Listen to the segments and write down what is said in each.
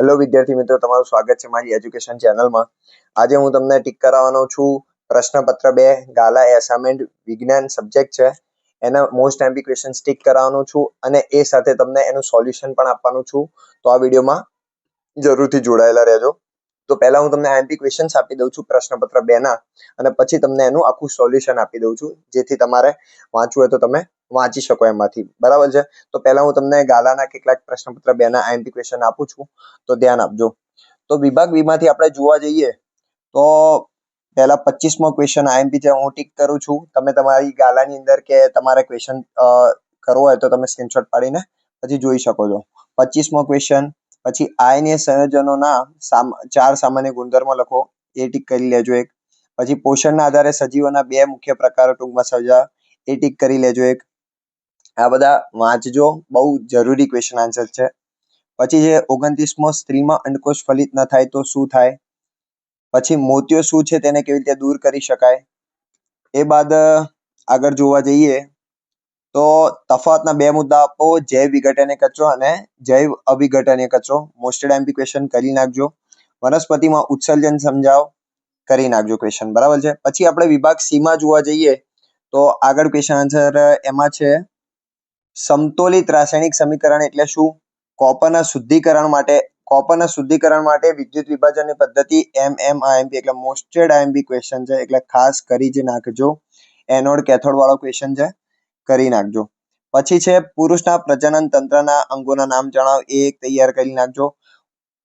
Hello વિદ્યાર્થી મિત્રો, તમારું સ્વાગત છે મારી એજ્યુકેશન ચેનલમાં. આજે હું તમને ટીક કરાવવાનો છું પ્રશ્નપત્ર 2 ગાલા એસાઇનમેન્ટ વિજ્ઞાન સબ્જેક્ટ છે એના મોસ્ટ એમપી ક્વેશ્ચન્સ ટીક કરાવવાનો છું અને એ સાથે તમને એનું સોલ્યુશન પણ આપવાનું છું. તો આ વિડીયોમાં જરૂરથી જોડાયેલા રહેજો. તો પહેલા હું તમને એમપી ક્વેશ્ચન્સ આપી દઉં છું પ્રશ્નપત્ર 2 ના, અને પછી તમને એનું આખું સોલ્યુશન આપી દઉં છું, જેથી તમારે વાંચવું હોય તો તમે વાંચી શકો એમાંથી. બરાબર છે? તો પહેલા હું તમને ગાલાના કેટલાક પ્રશ્નપત્ર 2 ના એમપી ક્વેશ્ચન આપું છું, તો ધ્યાન આપજો. તો વિભાગ બી માંથી આપણે જોવા જઈએ તો પહેલા 25મો ક્વેશ્ચન આઈએમપી છે, હું ટીક કરું છું. તમે તમારી ગાલાની અંદર કે તમારે ક્વેશ્ચન કરવો હોય તો તમે સ્ક્રીનશોટ પાડીને પછી જોઈ શકો છો. 25મો ક્વેશ્ચન, પછી આયનીય સંયોજનોના 4 સામાન્ય ગુણધર્મો લખો, એ ટીક કરી લેજો એક. પછી પોષણના આધારે સજીવોના 2 મુખ્ય પ્રકારો ટૂંકમાં સમજાવો, એ ટીક કરી લેજો એક. આ બધા વાંચજો, બહુ જરૂરી ક્વેશ્ચન આન્સર છે. પછી છે 29મો, સ્ત્રીમાં અંડકોષ ફલિત ન થાય તો શું થાય. પછી મોતિયો શું છે, તેને કેવી રીતે દૂર કરી શકાય. એ બાદ આગળ જોવા જઈએ તો તફાવતના 2 મુદ્દા આપો, જૈવ વિઘટનીય કચરો અને જૈવ અવિઘટનીય કચરો. મોસ્ટેડ એમપી ક્વેશ્ચન કરી નાખજો. વનસ્પતિમાં ઉત્સર્જન સમજાવો, કરી નાખજો ક્વેશ્ચન. બરાબર છે? પછી આપણે વિભાગ સી માં જોવા જઈએ તો આગળ ક્વેશ્ચન આન્સર એમાં છે સમતોલિત રાસાયણિક સમીકરણ એટલે શું. કોપરના શુદ્ધિકરણ માટે વિદ્યુત વિભાજનની પદ્ધતિ MMIMP એટલે મોસ્ટેડ આઈએમપી ક્વેશ્ચન છે, એટલે ખાસ કરી જ નાખજો. એનોડ કેથોડ વાળો ક્વેશ્ચન છે, કરી નાખજો. પછી છે પુરુષના પ્રજનન તંત્રના અંગોના નામ જણાવો, એ તૈયાર કરી નાખજો.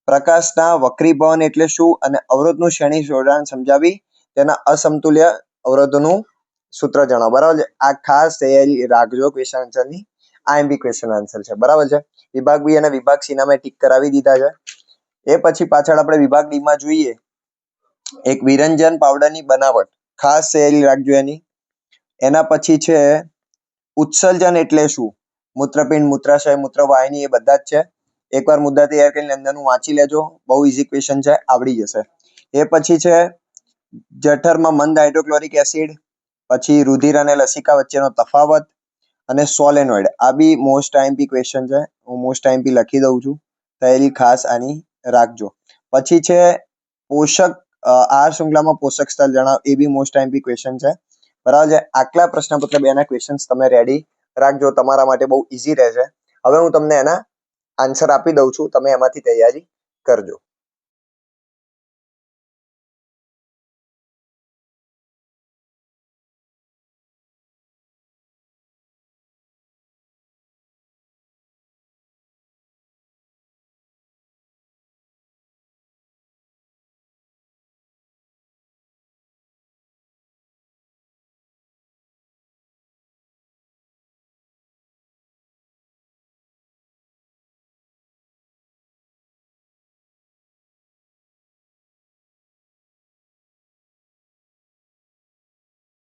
પ્રકાશના વક્રીભવન એટલે શું અને અવરોધનું શ્રેણી જોડાણ સમજાવી તેના અસમતુલ્ય અવરોધનું સૂત્ર જણાવો. બરાબર છે? આ ખાસ તૈયારી રાખજો ક્વેશ્ચન આન્સરની. આઈએમપી ક્વેશ્ચન આન્સર છે. બરાબર છે? વિભાગ બી અને વિભાગ સી ના મેં ટીક કરાવી દીધા છે. એ પછી પાછળ આપણે વિભાગ ડી માં જોઈએ, એક વિરંજન પાવડરની બનાવટ, ખાસ તૈયારી રાખજો એની. એના પછી છે ઉત્સર્જન એટલે શું. મૂત્રપિંડ, મૂત્રાશય, મૂત્રવાહિની એ બધા જ છે. એકવાર મુદ્દા તૈયાર કરીને અંદરનું વાંચી લેજો, બહુ ઇઝી ક્વેશ્ચન છે, આવડી જશે. એ પછી છે જઠરમાં મંદ હાઇડ્રોક્લોરિક એસિડ, પછી રુધિર અને લસિકા વચ્ચેનો તફાવત, અને સોલેનોઇડ. આ બી મોસ્ટ આઈએમપી ક્વેશ્ચન છે, હું મોસ્ટ આઈએમપી લખી દઉં છું, તૈયારી ખાસ આની રાખજો. પછી છે પોષક આહાર શૃંખલામાં પોષક સ્તર જણાવો, એ બી મોસ્ટ આઈએમપી ક્વેશ્ચન છે. બરાબર છે? આટલા પ્રશ્નપત્ર 2 ના ક્વેશ્ચન્સ તમે રેડી રાખજો, તમારા માટે બહુ ઇઝી રહેશે. હવે હું તમને એના આન્સર આપી દઉં છું, તમે એમાંથી તૈયારી કરજો.